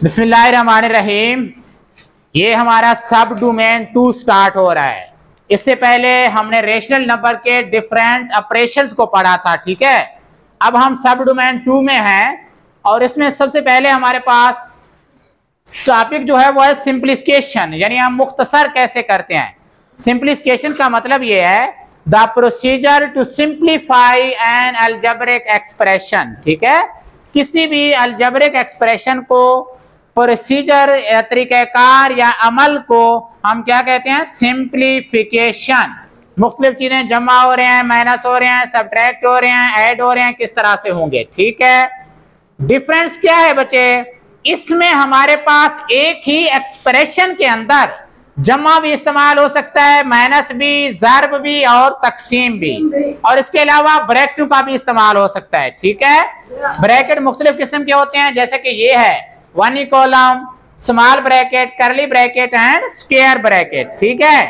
बिस्मिल्लाहिर्रहमानिर्रहीम। ये हमारा सब डोमेन 2 स्टार्ट हो रहा है। इससे पहले हमने रेशनल नंबर के डिफरेंट ऑपरेशंस को पढ़ा था, ठीक है। अब हम सब डोमेन 2 में हैं और इसमें सबसे पहले हमारे पास टॉपिक जो है वो है सिंप्लीफिकेशन, यानी हम मुख्तसर कैसे करते हैं। सिंप्लीफिकेशन का मतलब ये है the procedure to simplify an algebraic expression, ठीक है। किसी भी अलजेब्रिक एक्सप्रेशन को, प्रोसीजर या तरीक़ाकार या अमल को हम क्या कहते हैं? सिंप्लीफिकेशन। मुख्तलिफ चीजें जमा हो रहे हैं, माइनस हो रहे हैं, सब्ट्रैक्ट हो रहे हैं, ऐड हो रहे हैं, किस तरह से होंगे, ठीक है। डिफरेंस क्या है बच्चे? इसमें हमारे पास एक ही एक्सप्रेशन के अंदर जमा भी इस्तेमाल हो सकता है, माइनस भी, ज़र्ब भी और तकसीम भी, और इसके अलावा ब्रैकेट का भी इस्तेमाल हो सकता है, ठीक है। ब्रैकेट मुख्तलिफ किस्म के होते हैं, जैसे कि ये है वन कॉलम, स्मॉल ब्रैकेट, करली ब्रैकेट एंड स्क्वायर ब्रैकेट, ठीक है।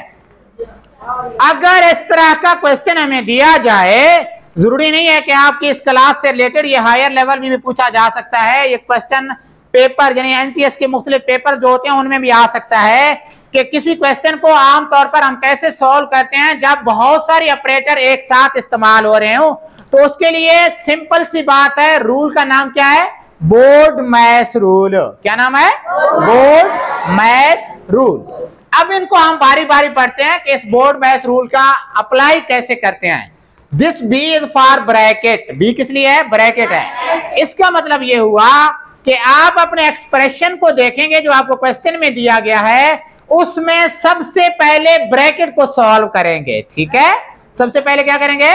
अगर इस तरह का क्वेश्चन हमें दिया जाए, जरूरी नहीं है कि आपकी इस क्लास से रिलेटेड, ये हायर लेवल में भी पूछा जा सकता है। ये क्वेश्चन पेपर यानी एनटीएस के मुख्तलिफ पेपर जो होते हैं उनमें भी आ सकता है कि किसी क्वेश्चन को आमतौर पर हम कैसे सॉल्व करते हैं जब बहुत सारी ऑपरेटर एक साथ इस्तेमाल हो रहे हो। तो उसके लिए सिंपल सी बात है, रूल का नाम क्या है? BODMAS rule. क्या नाम है? BODMAS rule. अब इनको हम बारी बारी पढ़ते हैं कि इस बोर्ड मैश रूल का अप्लाई कैसे करते हैं। This B is for bracket. B किस लिए है? ब्रैकेट है। इसका मतलब ये हुआ कि आप अपने एक्सप्रेशन को देखेंगे जो आपको क्वेश्चन में दिया गया है, उसमें सबसे पहले ब्रैकेट को सॉल्व करेंगे, ठीक है। सबसे पहले क्या करेंगे?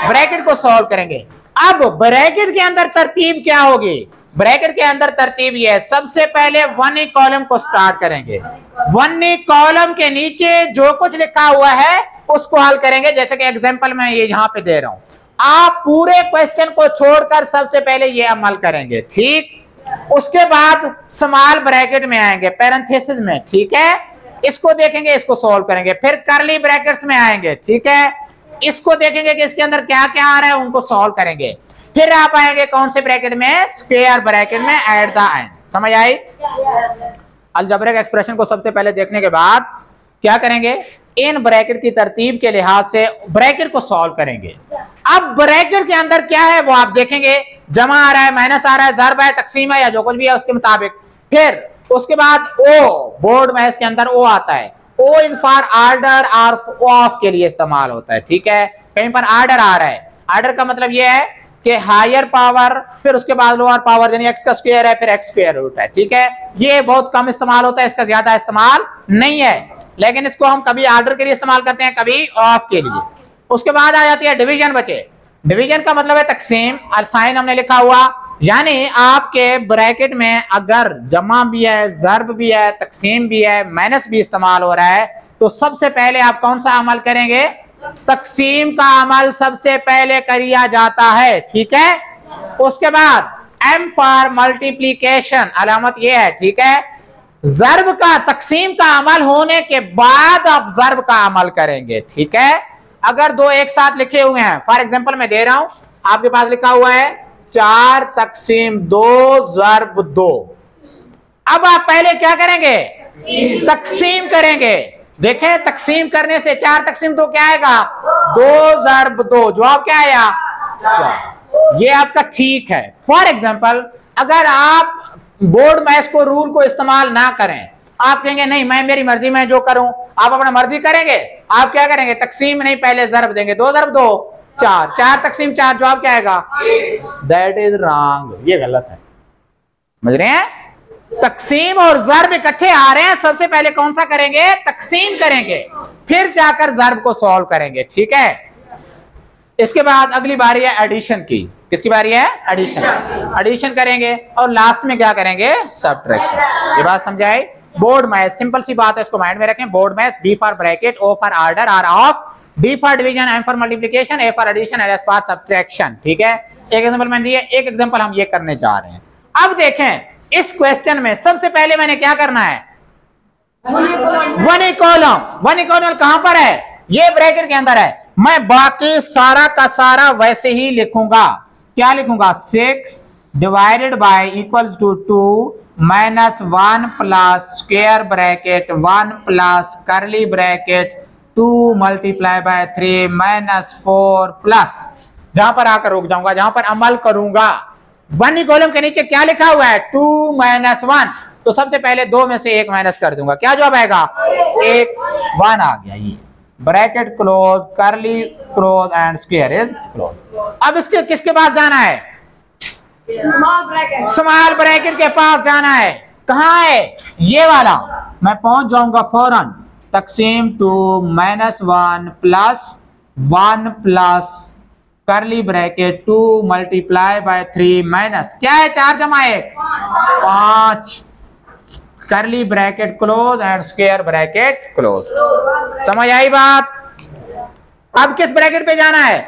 ब्रैकेट को सॉल्व करेंगे। अब ब्रैकेट के अंदर तरतीब क्या होगी? ब्रैकेट के अंदर तरतीब ये है, सबसे पहले वन कॉलम को स्टार्ट करेंगे। वन कॉलम के नीचे जो कुछ लिखा हुआ है उसको हल करेंगे, जैसे कि एग्जांपल मैं ये यहां पे दे रहा हूं। आप पूरे क्वेश्चन को छोड़कर सबसे पहले ये अमल करेंगे, ठीक। उसके बाद स्मॉल ब्रैकेट में आएंगे, पैरेंथेसिस में, ठीक है। इसको देखेंगे, इसको सॉल्व करेंगे। फिर करली ब्रैकेट्स में आएंगे, ठीक है। इसको देखेंगे कि इसके अंदर क्या क्या आ रहा है, उनको सॉल्व करेंगे। फिर आप आएंगे कौन से ब्रैकेट में? स्क्वायर ब्रैकेट में एट द एंड। समझ आई? अलजेब्रिक एक्सप्रेशन को सबसे पहले देखने के बाद क्या करेंगे? इन ब्रैकेट की तरतीब के लिहाज से ब्रैकेट को सॉल्व करेंगे। अब ब्रैकेट के अंदर क्या है वो आप देखेंगे, जमा आ रहा है, माइनस आ रहा है, ज़र्ब है, तकसीम है या जो कुछ भी है उसके मुताबिक। फिर उसके बाद ओ, बोर्ड मैश के अंदर ओ आता है। ओ इज फॉर आर्डर और ऑफ के लिए इस्तेमाल होता है, ठीक है। कहीं पर आर्डर आ रहा है, आर्डर का मतलब यह है कि हायर पावर, फिर उसके बाद लोअर पावर, यानी एक्स का स्क्वायर है, फिर एक्स स्क्वायर रूट है, ठीक है। ये बहुत कम इस्तेमाल होता है, इसका ज्यादा इस्तेमाल नहीं है, लेकिन इसको हम कभी आर्डर के लिए इस्तेमाल करते हैं, कभी ऑफ के लिए। उसके बाद आ जाती है डिवीजन बचे। डिवीजन का मतलब है तकसीम, साइन हमने लिखा हुआ, यानी आपके ब्रैकेट में अगर जमा भी है, ज़र्ब भी है, तकसीम भी है, माइनस भी इस्तेमाल हो रहा है, तो सबसे पहले आप कौन सा अमल करेंगे? तकसीम का अमल सबसे पहले किया जाता है, ठीक है। उसके बाद एम फॉर मल्टीप्लीकेशन, अलामत ये है, ठीक है। ज़र्ब का, तकसीम का अमल होने के बाद आप ज़र्ब का अमल करेंगे, ठीक है। अगर दो एक साथ लिखे हुए हैं, फॉर एग्जांपल मैं दे रहा हूं, आपके पास लिखा हुआ है 4 तकसीम 2 ज़र्ब 2। अब आप पहले क्या करेंगे? तकसीम करेंगे। देखें, तकसीम करने से 4 तकसीम 2 क्या आएगा? 2 ज़र्ब 2। जवाब क्या आया? 4। ये आपका ठीक है। फॉर एग्जांपल अगर आप बोर्ड मैश को, रूल को इस्तेमाल ना करें, आप कहेंगे नहीं मैं मेरी मर्जी में जो करूं, आप अपना मर्जी करेंगे, आप क्या करेंगे? तकसीम नहीं, पहले ज़र्ब देंगे। 2 ज़र्ब 2 4, 4 तकसीम 4, जवाब क्या आएगा? दैट इज रॉन्ग, ये गलत है। समझ रहे हैं? तकसीम और ज़र्ब इकट्ठे आ रहे हैं, सबसे पहले कौन सा करेंगे? तकसीम करेंगे, फिर जाकर ज़र्ब को सॉल्व करेंगे, ठीक है। इसके बाद अगली बारी है एडिशन की। किसकी बारी है? एडिशन। एडिशन करेंगे और लास्ट में क्या करेंगे? सब्ट्रैक्शन। ये बात समझाई? बोर्ड मैश, सिंपल सी बात है, इसको माइंड में रखें। BODMAS, B for bracket, O for order और of, D for division, M for multiplication, A for addition और एस फॉर सब्ट्रैक्शन, ठीक है। एक एग्जांपल मैंने दिया, एक एग्जांपल हम ये करने जा रहे हैं। अब देखें, इस क्वेश्चन में सबसे पहले मैंने क्या करना है? One column. वन कॉलम कहां पर है? ये ब्रैकेट के अंदर है। मैं बाकी सारा का सारा वैसे ही लिखूंगा। क्या लिखूंगा? 6 divided by equals to 2 minus 1 plus square bracket 1 plus curly bracket 2 multiply by 3 minus 4 plus, जहां पर आकर रुक जाऊंगा, जहां पर अमल करूंगा। 1 कॉलम के नीचे क्या लिखा हुआ है 2 माइनस 1, तो सबसे पहले 2 में से 1 माइनस कर दूंगा, क्या जवाब आएगा 1 1 आ गया। ये ब्रैकेट क्लोज करली close and square is close. अब इसके किसके पास जाना है, स्मॉल ब्रैकेट के पास जाना है। कहां है ये वाला, मैं पहुंच जाऊंगा फौरन। तकसीम 2 minus 1 plus 1 plus curly bracket 2 multiply by 3 minus क्या है 4 जमा 1 5 करली bracket close and square bracket close. समझ आई बात। अब किस ब्रैकेट पे जाना है,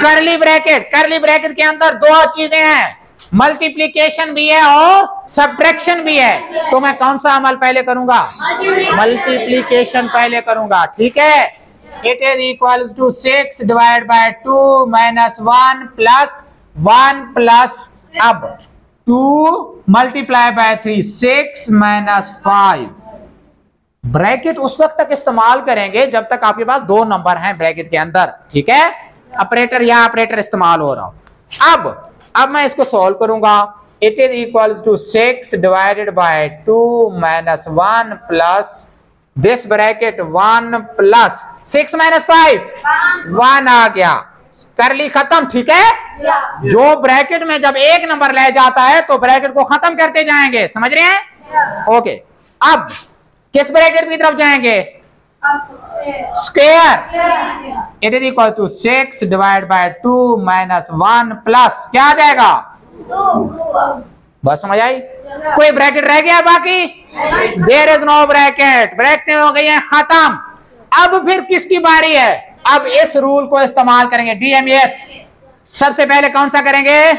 करली ब्रैकेट। करली ब्रैकेट के अंदर दो चीजें हैं, मल्टीप्लिकेशन भी है और सब्ट्रैक्शन भी है। तो मैं कौन सा अमल पहले करूंगा, मल्टीप्लिकेशन पहले करूंगा, ठीक है। It is equals to 6 divide by 2 minus 1 plus अब 2 मल्टीप्लाई बाय 3 6 माइनस 5। ब्रैकेट उस वक्त तक इस्तेमाल करेंगे जब तक आपके पास 2 नंबर हैं ब्रैकेट के अंदर, ठीक है। ऑपरेटर या ऑपरेटर इस्तेमाल हो रहा हूं। अब मैं इसको सॉल्व करूंगा। It is equals to 6 divided by 2 minus 1 plus this bracket 1 plus 6 minus 5 1 आ गया, करली खत्म, ठीक है। जो ब्रैकेट में जब एक नंबर ले जाता है तो ब्रैकेट को खत्म करते जाएंगे, समझ रहे हैं, ओके। अब किस ब्रैकेट की तरफ जाएंगे, square. It is equal to 6 divide by 2 minus 1 plus क्या आ जाएगा 2। बस समझ आई। कोई ब्रैकेट रह गया बाकी, there is no bracket, bracket हो गई है खत्म। अब फिर किसकी बारी है, अब इस रूल को इस्तेमाल करेंगे, DMS। सबसे पहले कौन सा करेंगे,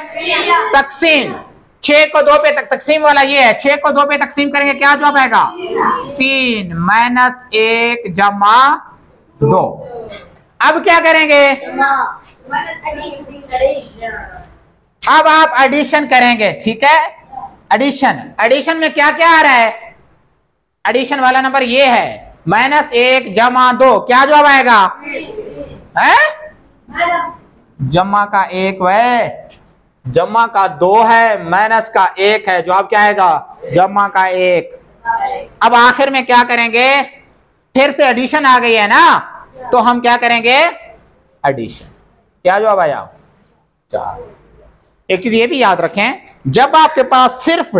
तकसीम। 6 को 2 पे तकसीम वाला ये है, 6 को 2 पे तकसीम करेंगे, क्या जवाब आएगा 3 माइनस 1 जमा 2। अब क्या करेंगे, अब आप एडिशन करेंगे, ठीक है। एडिशन में क्या क्या आ रहा है, एडिशन वाला नंबर ये है -1 जमा 2, क्या जवाब आएगा है जमा का 1 है, जमा का 2 है, माइनस का 1 है, जवाब क्या आएगा जमा का 1। अब आखिर में क्या करेंगे, फिर से एडिशन आ गई है ना, तो हम क्या करेंगे एडिशन, क्या जवाब आया 4। एक चीज ये भी याद रखें, जब आपके पास सिर्फ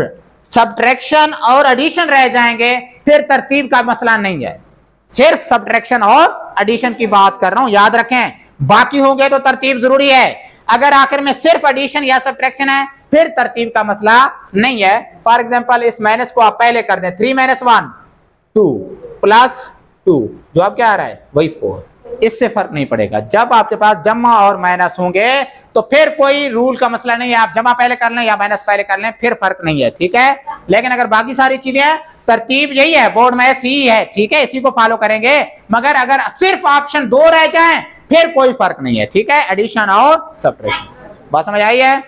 सब्ट्रैक्शन और एडिशन रह जाएंगे फिर तरतीब का मसला नहीं है, सिर्फ सब्ट्रैक्शन और एडिशन की बात कर रहा हूं, याद रखें। बाकी होंगे तो तरतीब जरूरी है, अगर आखिर में सिर्फ एडिशन या सब्ट्रैक्शन है फिर तरतीब का मसला नहीं है। फॉर एग्जांपल इस माइनस को आप पहले कर दें, 3 - 1 2 प्लस 2, जवाब क्या आ रहा है वही 4। इससे फर्क नहीं पड़ेगा, जब आपके पास जमा और माइनस होंगे तो फिर कोई रूल का मसला नहीं है, आप जमा पहले कर लें या माइनस पहले कर लें, फिर फर्क नहीं है, ठीक है। लेकिन अगर बाकी सारी चीजें, तरतीब यही है, बोर्ड में ऐसी ही है, ठीक है, इसी को फॉलो करेंगे। मगर अगर सिर्फ ऑप्शन 2 रह जाएं फिर कोई फर्क नहीं है, ठीक है, एडिशन और सब्ट्रैक्शन। बात समझ आई है।